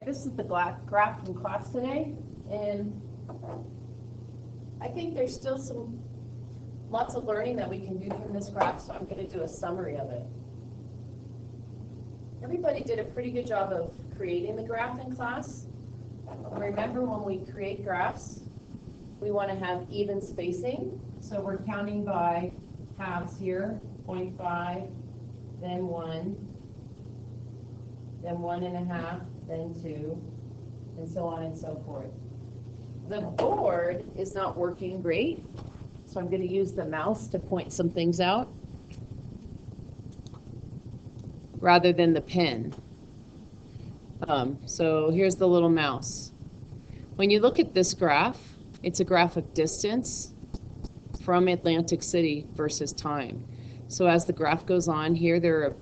This is the graph from class today, and I think there's still lots of learning that we can do from this graph, so I'm going to do a summary of it. Everybody did a pretty good job of creating the graph in class. Remember, when we create graphs, we want to have even spacing, so we're counting by halves here, 0.5, then 1, then 1.5, then 2, and so on and so forth. The board is not working great, so I'm going to use the mouse to point some things out rather than the pen. So here's the little mouse. When you look at this graph, it's a graph of distance from Atlantic City versus time. So as the graph goes on here, there are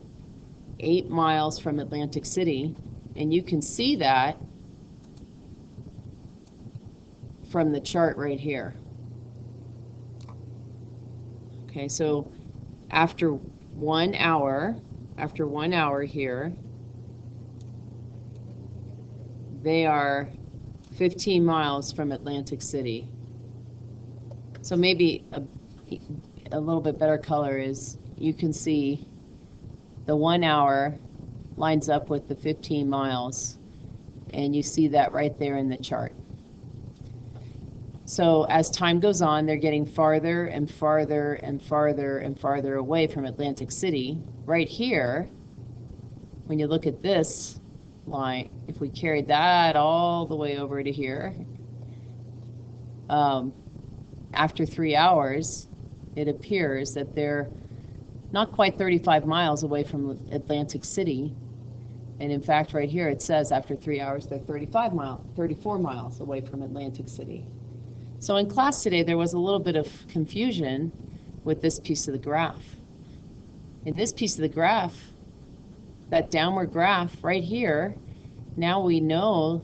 8 miles from Atlantic City, and you can see that from the chart right here. Okay, so after 1 hour here, they are 15 miles from Atlantic City. So maybe a little bit better color is you can see the 1 hour lines up with the 15 miles, and you see that right there in the chart. So as time goes on, they're getting farther and farther and farther and farther away from Atlantic City. Right here, when you look at this line, if we carried that all the way over to here, after 3 hours, it appears that they're not quite 35 miles away from Atlantic City. And in fact, right here it says after 3 hours, they're 34 miles away from Atlantic City. So in class today, there was a little bit of confusion with this piece of the graph. In this piece of the graph, that downward graph right here, now we know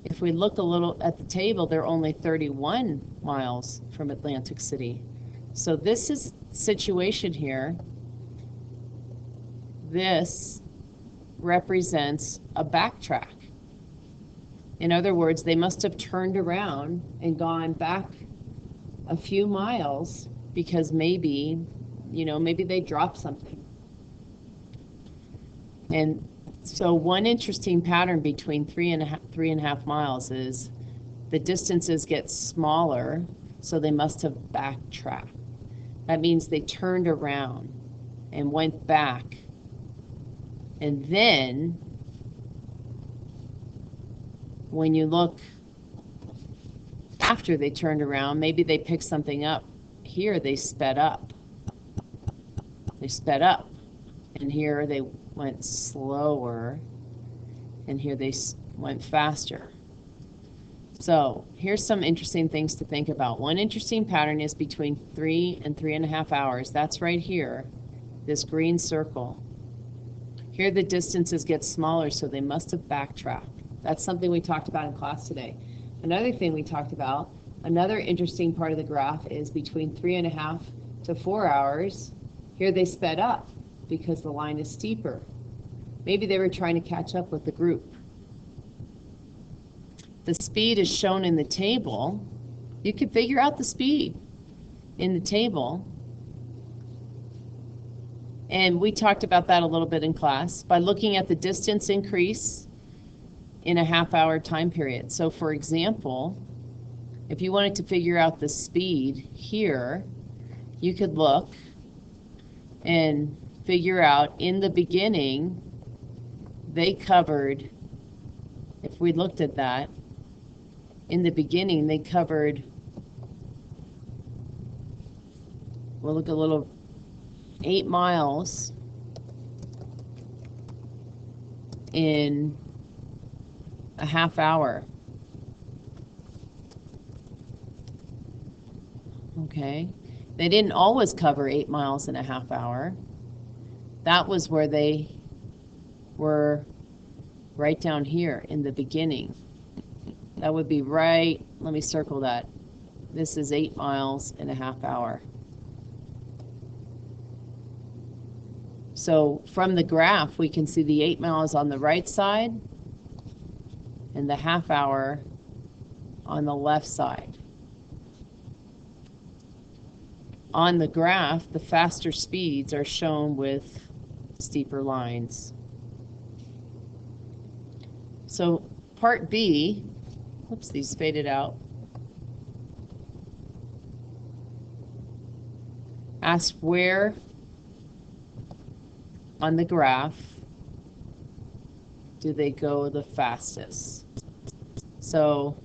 if we look a little at the table, they're only 31 miles from Atlantic City. So this is the situation here. This represents a backtrack. In other words, they must have turned around and gone back a few miles because maybe they dropped something. And so one interesting pattern between 3.5 miles is the distances get smaller, so they must have backtracked. That means they turned around and went back. And then when you look after they turned around, maybe they picked something up. Here they sped up. They sped up. And here they went slower. And here they went faster. So here's some interesting things to think about. One interesting pattern is between 3 and 3.5 hours. That's right here, this green circle. Here the distances get smaller, so they must have backtracked. That's something we talked about in class today. Another thing we talked about, another interesting part of the graph is between 3.5 to 4 hours. Here they sped up because the line is steeper. Maybe they were trying to catch up with the group. The speed is shown in the table. You can figure out the speed in the table. And we talked about that a little bit in class by looking at the distance increase in a half-hour time period. So for example, if you wanted to figure out the speed here, you could look and figure out in the beginning, they covered, if we looked at that, in the beginning they covered, we'll look a little, 8 miles in a half hour. Okay, they didn't always cover 8 miles in a half hour. That was where they were right down here in the beginning. That would be right, let me circle that. This is 8 miles in a half hour. So from the graph, we can see the 8 miles on the right side and the half hour on the left side. On the graph, the faster speeds are shown with steeper lines. So part B, oops, these faded out, asks where on the graph do they go the fastest. So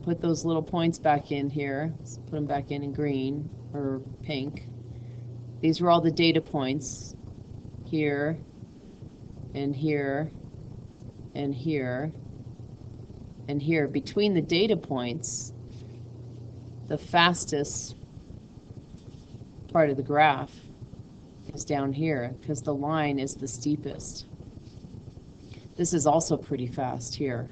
put those little points back in here. Let's put them back in green or pink. These were all the data points here and here and here and here. Between the data points, the fastest part of the graph is down here because the line is the steepest. This is also pretty fast here,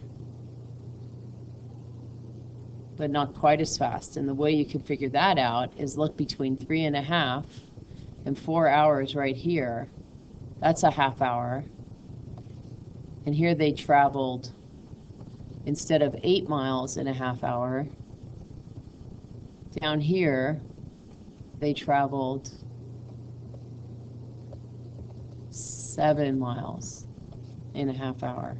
but not quite as fast. And the way you can figure that out is look between 3.5 and 4 hours right here. That's a half hour. And here they traveled, instead of 8 miles in a half hour, down here they traveled 7 miles in a half hour.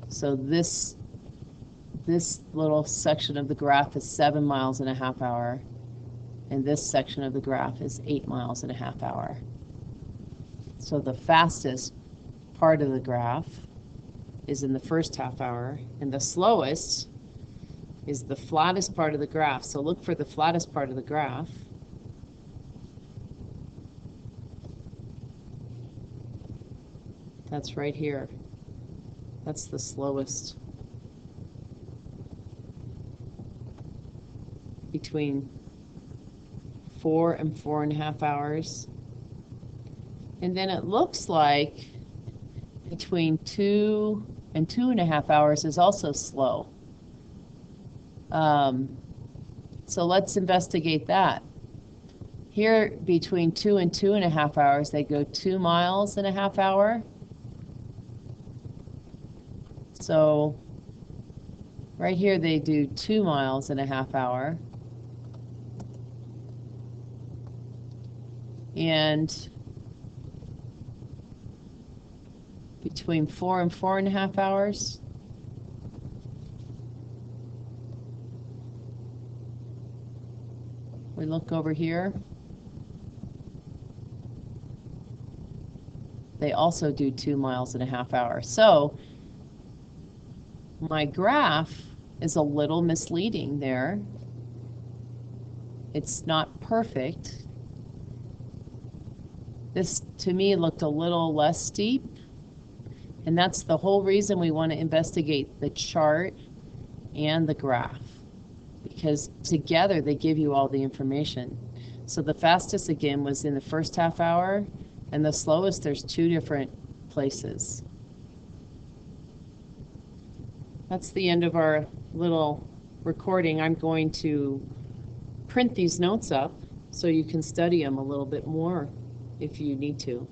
So this little section of the graph is 7 miles in a half hour, and this section of the graph is 8 miles in a half hour. So the fastest part of the graph is in the first half hour, and the slowest is the flattest part of the graph. So look for the flattest part of the graph. That's right here. That's the slowest. Between 4 and 4.5 hours. And then it looks like between 2 and 2.5 hours is also slow. So let's investigate that. Here, between 2 and 2.5 hours, they go 2 miles in a half hour. So right here, they do 2 miles in a half hour. And between 4 and 4.5 hours, we look over here, they also do 2 miles in a half hour. So my graph is a little misleading there. It's not perfect. This, to me, looked a little less steep, and that's the whole reason we want to investigate the chart and the graph, because together they give you all the information. So the fastest, again, was in the first half hour, and the slowest, there's 2 different places. That's the end of our little recording. I'm going to print these notes up so you can study them a little bit more if you need to.